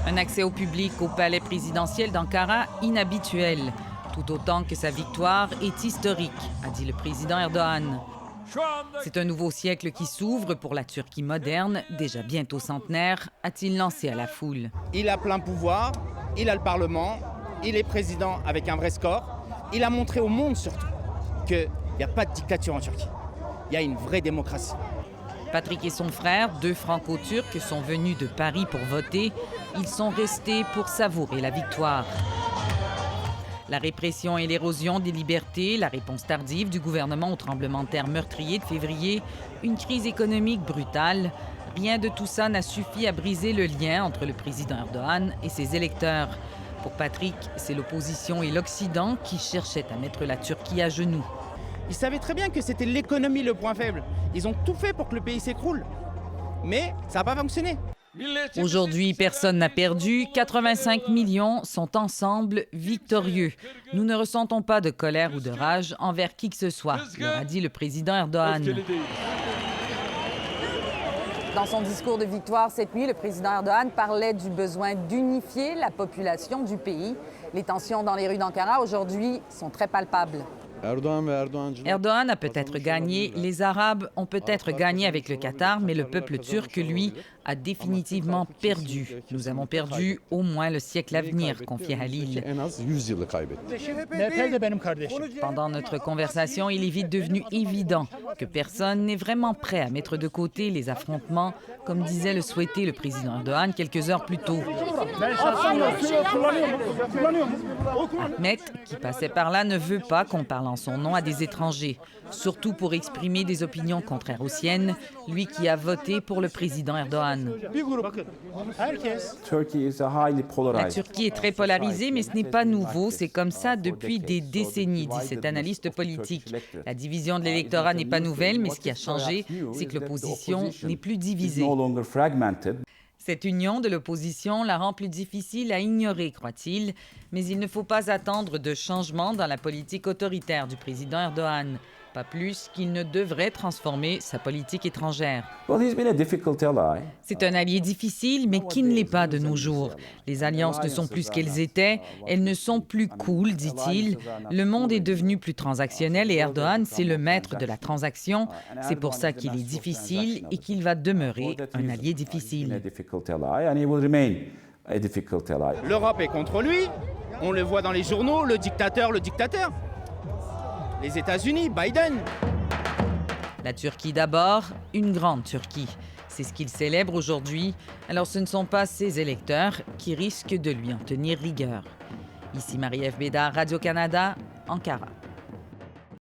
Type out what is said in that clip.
Un accès au public au palais présidentiel d'Ankara inhabituel, tout autant que sa victoire est historique, a dit le président Erdogan. C'est un nouveau siècle qui s'ouvre pour la Turquie moderne, déjà bientôt centenaire, a-t-il lancé à la foule. Il a plein pouvoir, il a le Parlement, il est président avec un vrai score. Il a montré au monde surtout qu'il n'y a pas de dictature en Turquie. Il y a une vraie démocratie. Patrick et son frère, deux franco-turcs, sont venus de Paris pour voter. Ils sont restés pour savourer la victoire. La répression et l'érosion des libertés, la réponse tardive du gouvernement au tremblement de terre meurtrier de février, une crise économique brutale, rien de tout ça n'a suffi à briser le lien entre le président Erdogan et ses électeurs. Pour Patrick, c'est l'opposition et l'Occident qui cherchaient à mettre la Turquie à genoux. Ils savaient très bien que c'était l'économie le point faible. Ils ont tout fait pour que le pays s'écroule. Mais ça n'a pas fonctionné. Aujourd'hui, personne n'a perdu. 85 millions sont ensemble victorieux. Nous ne ressentons pas de colère ou de rage envers qui que ce soit, leur a dit le président Erdogan. Dans son discours de victoire cette nuit, le président Erdogan parlait du besoin d'unifier la population du pays. Les tensions dans les rues d'Ankara aujourd'hui sont très palpables. Erdogan a peut-être gagné, les Arabes ont peut-être gagné avec le Qatar, mais le peuple turc, lui, a définitivement perdu. Nous avons perdu au moins le siècle à venir, confiait Halil. Pendant notre conversation, il est vite devenu évident que personne n'est vraiment prêt à mettre de côté les affrontements, comme disait le souhaiter le président Erdogan quelques heures plus tôt. Ahmet, qui passait par là, ne veut pas qu'on parle en son nom à des étrangers, surtout pour exprimer des opinions contraires aux siennes, lui qui a voté pour le président Erdogan. La Turquie est très polarisée, mais ce n'est pas nouveau, c'est comme ça depuis des décennies, dit cet analyste politique. La division de l'électorat n'est pas nouvelle, mais ce qui a changé, c'est que l'opposition n'est plus divisée. Cette union de l'opposition la rend plus difficile à ignorer, croit-il, mais il ne faut pas attendre de changement dans la politique autoritaire du président Erdogan, pas plus qu'il ne devrait transformer sa politique étrangère. C'est un allié difficile, mais qui ne l'est pas de nos jours. Les alliances ne sont plus ce qu'elles étaient, elles ne sont plus cool, dit-il. Le monde est devenu plus transactionnel et Erdogan, c'est le maître de la transaction. C'est pour ça qu'il est difficile et qu'il va demeurer un allié difficile. L'Europe est contre lui, on le voit dans les journaux, le dictateur. Les États-Unis, Biden. La Turquie d'abord, une grande Turquie. C'est ce qu'il célèbre aujourd'hui. Alors ce ne sont pas ses électeurs qui risquent de lui en tenir rigueur. Ici Marie-Ève Bédard, Radio-Canada, Ankara.